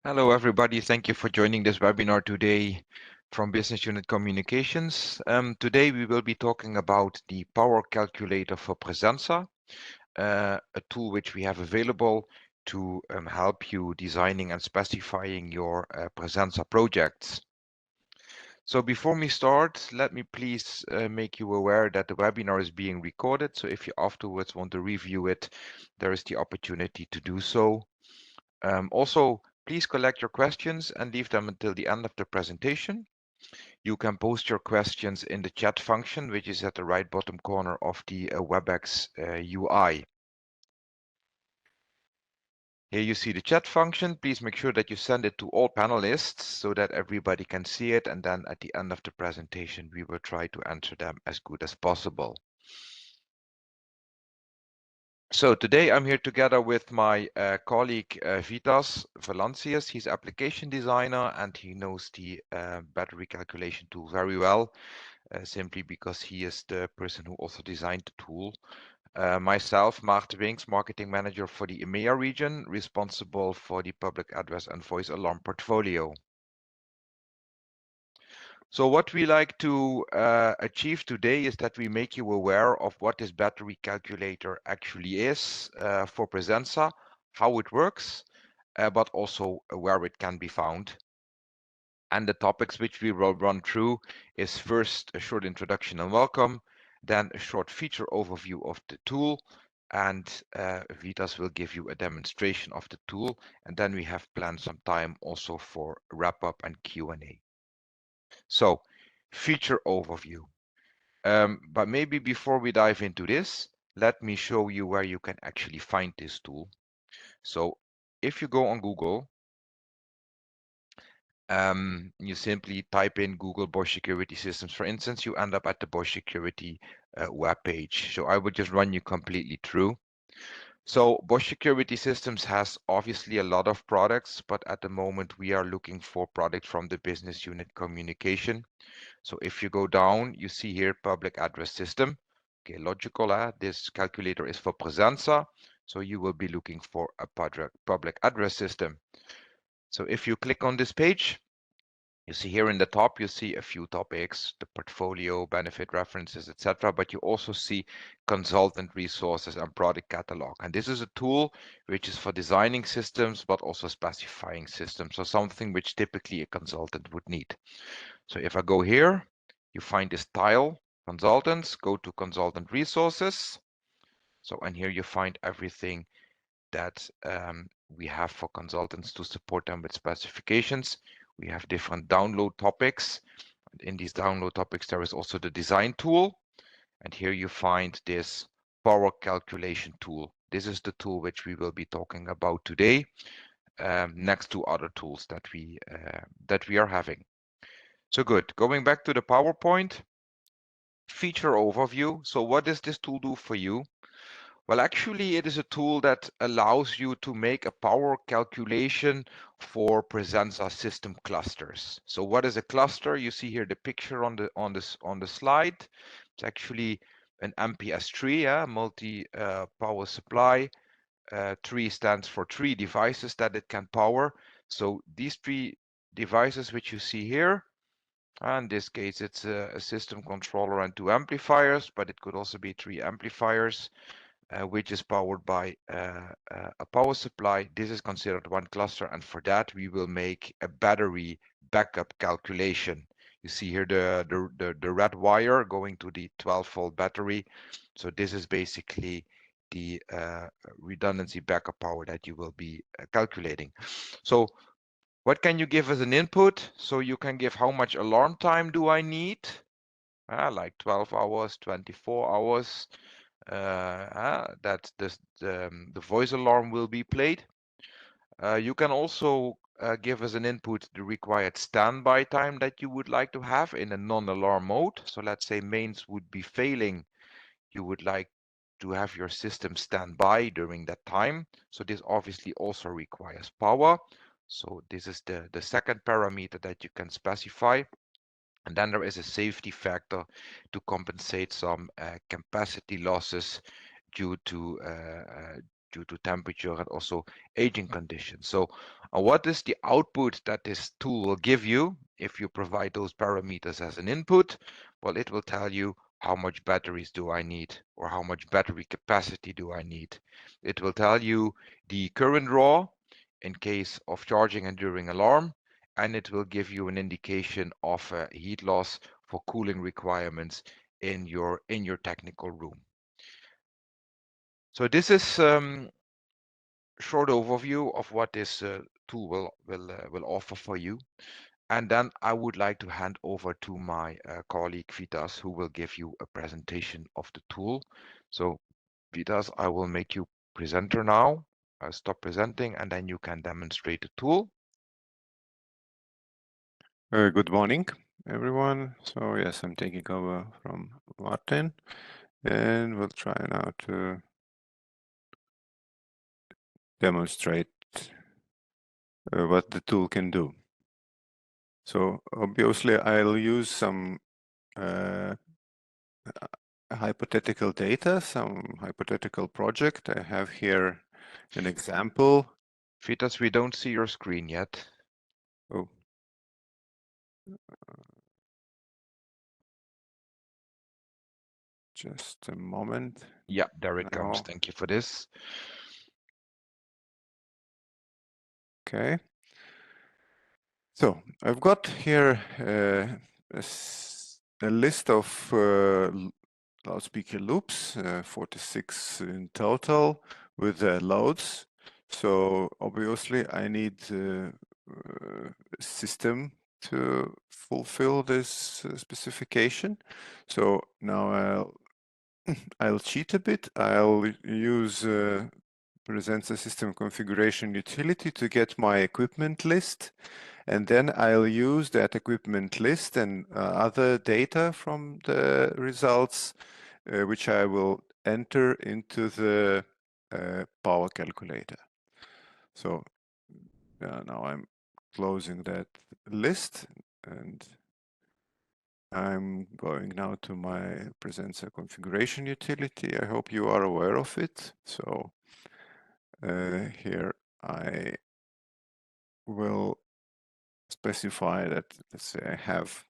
Hello, everybody. Thank you for joining this webinar today from Business Unit Communications. Today, we will be talking about the power calculator for PRAESENSA, a tool which we have available to help you designing and specifying your PRAESENSA projects. So before we start, let me please make you aware that the webinar is being recorded. So if you afterwards want to review it, there is the opportunity to do so. Also, please collect your questions and leave them until the end of the presentation. You can post your questions in the chat function, which is at the right bottom corner of the WebEx UI. Here you see the chat function. Please make sure that you send it to all panelists so that everybody can see it. And then at the end of the presentation, we will try to answer them as good as possible. So today I'm here together with my colleague Vitas Valancius. He's application designer and he knows the battery calculation tool very well, simply because he is the person who also designed the tool. Myself, Maarten Winks, marketing manager for the EMEA region, responsible for the public address and voice alarm portfolio. So what we like to achieve today is that we make you aware of what this battery calculator actually is for PRAESENSA, how it works, but also where it can be found. And the topics which we will run through is first a short introduction and welcome, then a short feature overview of the tool, and Vitas will give you a demonstration of the tool, and then we have planned some time also for wrap up and Q&A. So, feature overview. But maybe before we dive into this, let me show you where you can actually find this tool. So if you go on Google, you simply type in Google Bosch Security Systems. For instance, you end up at the Bosch Security web page. So I would just run you completely through. So Bosch Security Systems has obviously a lot of products, but at the moment we are looking for products from the business unit communication. So if you go down, you see here public address system. Okay, logical, this calculator is for PRAESENSA. So you will be looking for a public address system. So if you click on this page, you see here in the top, you see a few topics, the portfolio, benefit references, etc. But you also see consultant resources and product catalog. And this is a tool which is for designing systems, but also specifying systems. So something which typically a consultant would need. So if I go here, you find this tile, consultants, go to consultant resources. So, and here you find everything that we have for consultants to support them with specifications. We have different download topics. In these download topics, there is also the design tool. And here you find this power calculation tool. This is the tool which we will be talking about today, next to other tools that we are having. So good. Going back to the PowerPoint, feature overview. So what does this tool do for you? Well, actually, it is a tool that allows you to make a power calculation for PRAESENSA system clusters. So what is a cluster? You see here the picture on the slide. It's actually an MPS tree, multi power supply. Tree stands for 3 devices that it can power. So these 3 devices which you see here, in this case, it's a system controller and 2 amplifiers, but it could also be 3 amplifiers, which is powered by a power supply. This is considered one cluster, and for that we will make a battery backup calculation. You see here the red wire going to the 12-volt battery. So this is basically the redundancy backup power that you will be calculating. So what can you give as an input? So you can give how much alarm time do I need? Like 12 hours, 24 hours. That the voice alarm will be played. You can also give as an input the required standby time that you would like to have in a non-alarm mode. So let's say mains would be failing. You would like to have your system stand by during that time. So this obviously also requires power. So this is the second parameter that you can specify. And then there is a safety factor to compensate some capacity losses due to due to temperature and also aging conditions. So what is the output that this tool will give you if you provide those parameters as an input? Well, it will tell you how much batteries do I need or how much battery capacity do I need. It will tell you the current draw in case of charging and during alarm, and it will give you an indication of heat loss for cooling requirements in your technical room. So this is short overview of what this tool will offer for you. And then I would like to hand over to my colleague Vitas, who will give you a presentation of the tool. So Vitas, I will make you presenter now. I'll stop presenting and then you can demonstrate the tool. Good morning, everyone. So yes, I'm taking over from Martin, and we'll try now to demonstrate what the tool can do. So obviously, I'll use some hypothetical data, some hypothetical project. I have here an example. Vitas, we don't see your screen yet. Oh. Just a moment. Yeah, there it now. comes. Thank you for this. Okay. So I've got here a list of loudspeaker loops, 46 in total with loads. So obviously I need a system to fulfill this specification. So now I'll cheat a bit. I'll use PRAESENSA system configuration utility to get my equipment list. And then I'll use that equipment list and other data from the results, which I will enter into the power calculator. So now I'm closing that list and I'm going now to my PRAESENSA configuration utility. I hope you are aware of it. So here I will specify that, let's say I have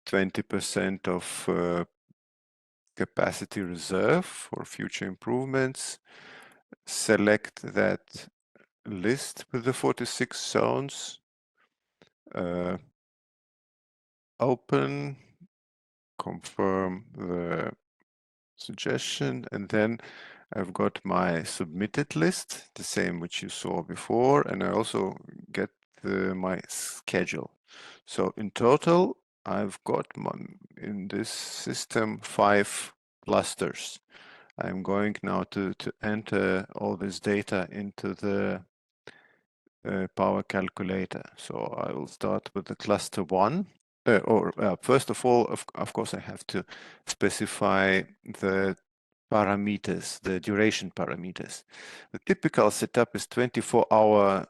20% of capacity reserve for future improvements. Select that list with the 46 zones. Open, confirm the suggestion, and then I've got my submitted list, the same which you saw before, and I also get my schedule. So in total, I've got in this system 5 clusters. I'm going now to enter all this data into the power calculator. So I will start with the cluster 1. First of all, of course, I have to specify the parameters, the duration parameters. The typical setup is 24-hour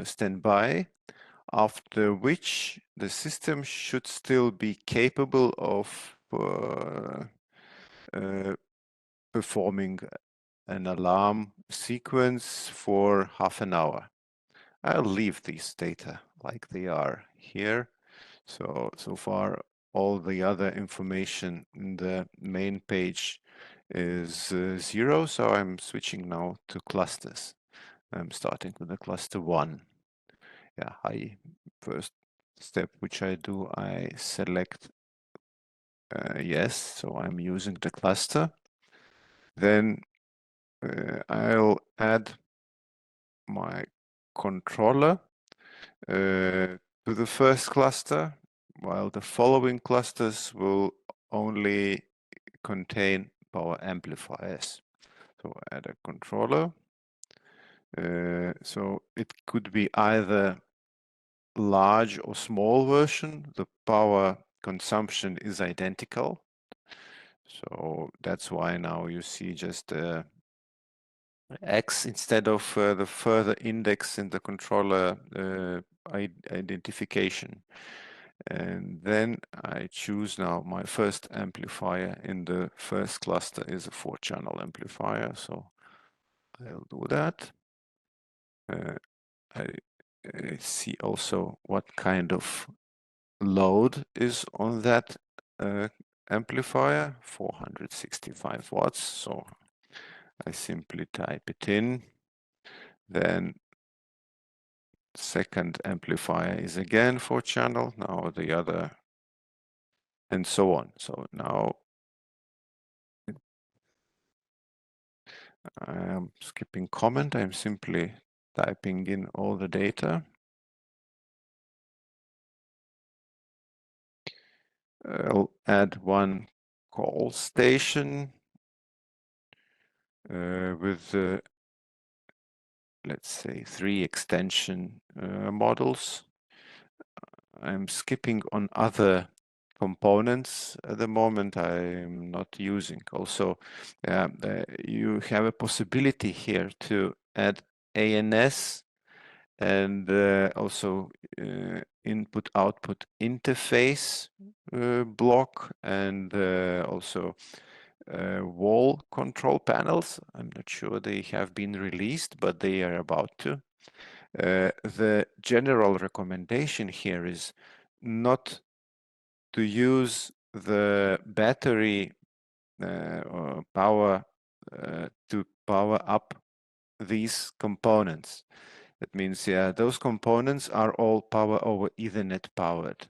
standby, after which the system should still be capable of performing an alarm sequence for half an hour. I'll leave these data like they are here. So far, all the other information in the main page is 0. So I'm switching now to clusters. I'm starting with the cluster 1. Yeah, first step which I do, I select yes. So I'm using the cluster. Then I'll add my controller to the first cluster, while the following clusters will only contain power amplifiers. So add a controller. So it could be either large or small version. The power consumption is identical. So that's why now you see just X instead of the further index in the controller identification. And then I choose now my first amplifier in the first cluster is a 4-channel amplifier. So I'll do that. I see also what kind of load is on that amplifier, 465 watts. So I simply type it in. Then second amplifier is again 4-channel, now the other, and so on. So now I'm skipping comment. I'm simply typing in all the data. I'll add one call station with, let's say, 3 extension models. I'm skipping on other components at the moment I'm not using. Also, you have a possibility here to add ANS and also input-output interface block and also wall control panels. I'm not sure they have been released, but they are about to. The general recommendation here is not to use the battery or power to power up these components. That means, yeah, those components are all power over Ethernet powered.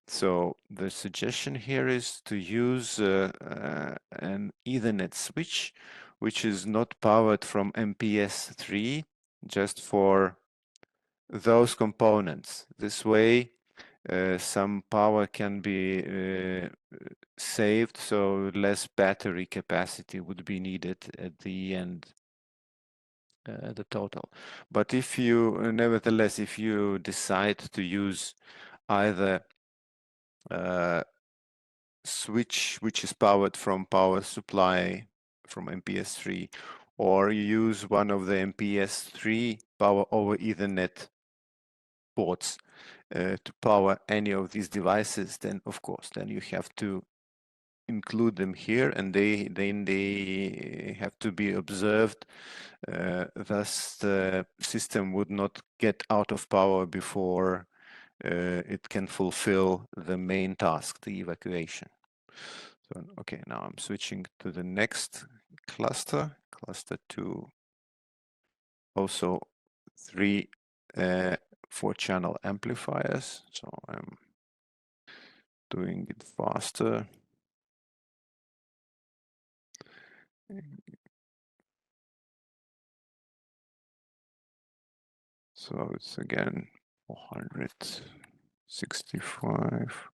So the suggestion here is to use an Ethernet switch, which is not powered from MPS3, just for those components. This way, some power can be saved, so less battery capacity would be needed at the end, the total. But if you, nevertheless, if you decide to use either switch which is powered from power supply from MPS3, or you use one of the MPS3 power over Ethernet ports to power any of these devices, then of course, then you have to include them here, and they have to be observed. Thus, the system would not get out of power before it can fulfill the main task, the evacuation. So, okay, now I'm switching to the next cluster, cluster 2. Also, 3 4-channel amplifiers. So I'm doing it faster. So it's again 465.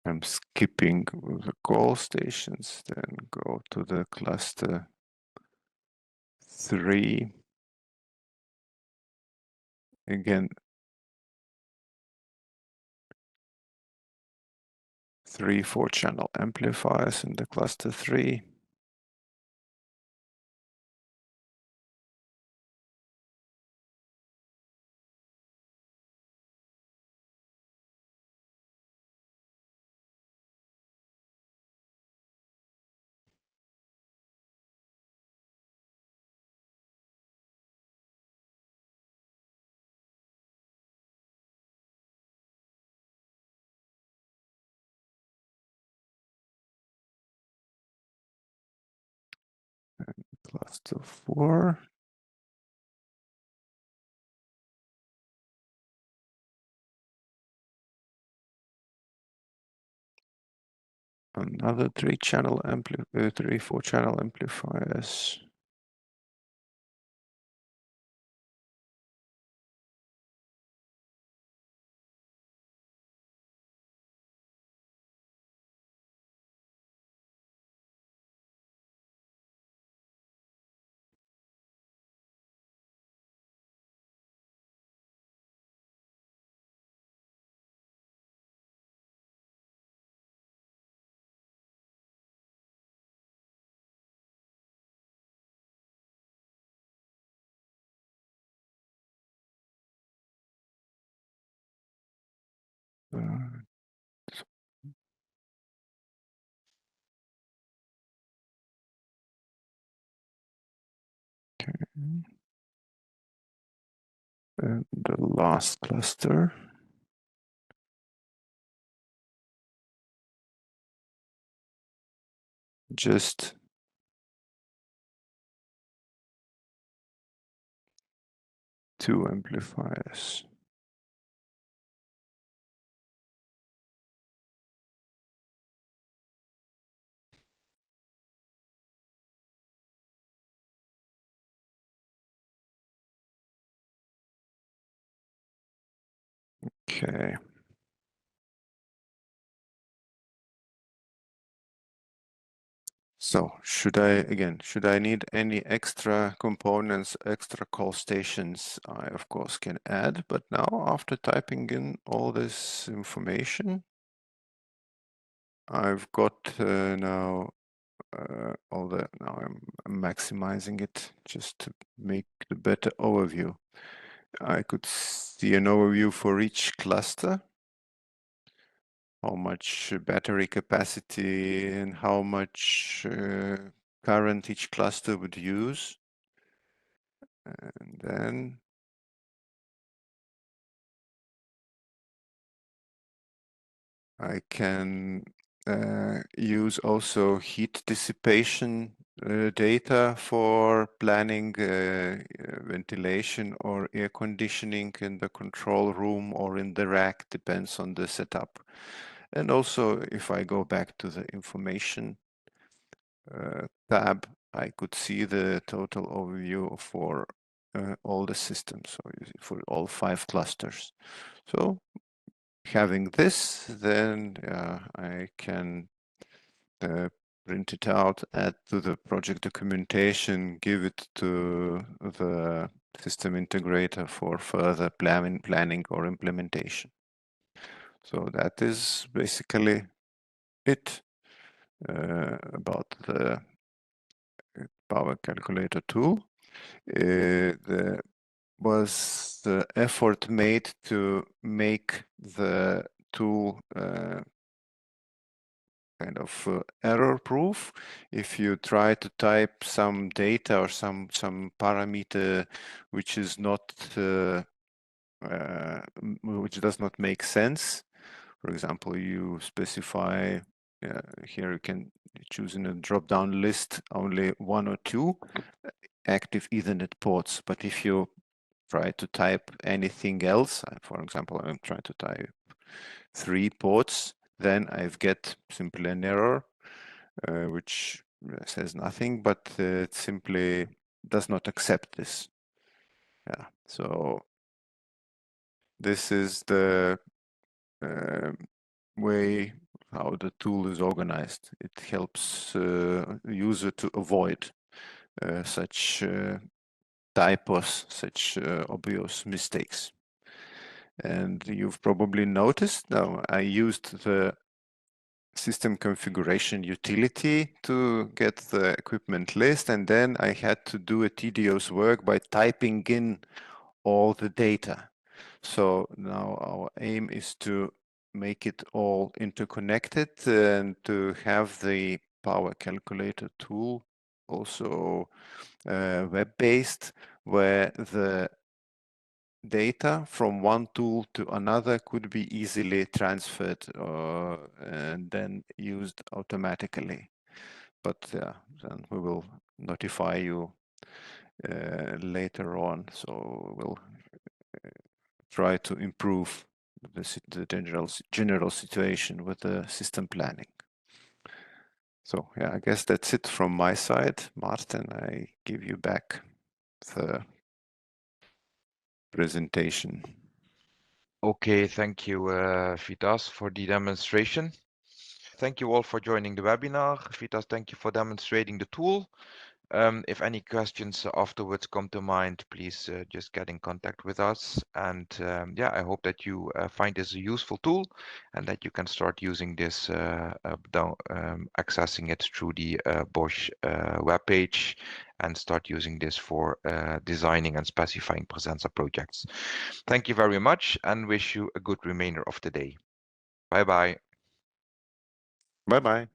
I'm skipping the call stations, then go to the cluster 3. Again, 3 4-channel amplifiers in the cluster 3. Cluster 4. Another 3 4-channel amplifiers. And the last cluster. Just two amplifiers. Okay. So should I need any extra components, extra call stations? I of course can add, but now after typing in all this information, I've got now now I'm maximizing it just to make the better overview. I could see an overview for each cluster, how much battery capacity and how much current each cluster would use. And then I can use also heat dissipation data for planning ventilation or air conditioning in the control room or in the rack, depends on the setup. And also, if I go back to the information tab, I could see the total overview for all the systems, so for all 5 clusters. So having this, then I can print it out, add to the project documentation, give it to the system integrator for further planning or implementation. So that is basically it about the power calculator tool. There was the effort made to make the tool kind of error proof. If you try to type some data or some parameter which is not which does not make sense, for example, you specify here you can choose in a drop-down list only 1 or 2 active Ethernet ports, but if you try to type anything else, for example, I'm trying to type 3 ports, then I get simply an error which says nothing, but it simply does not accept this. Yeah, so this is the way how the tool is organized. It helps the user to avoid such typos, such obvious mistakes. And you've probably noticed now I used the system configuration utility to get the equipment list, and then I had to do a tedious work by typing in all the data. So now our aim is to make it all interconnected and to have the power calculator tool also web-based, where the data from one tool to another could be easily transferred and then used automatically. But then we will notify you later on. So we'll try to improve the general situation with the system planning. So yeah, I guess that's it from my side. Martin, I give you back the presentation. Okay, thank you, Vitas, for the demonstration. Thank you all for joining the webinar. Vitas, thank you for demonstrating the tool. If any questions afterwards come to mind, please just get in contact with us. And yeah, I hope that you find this a useful tool and that you can start using this, accessing it through the Bosch webpage and start using this for designing and specifying PRAESENSA projects. Thank you very much and wish you a good remainder of the day. Bye-bye. Bye-bye.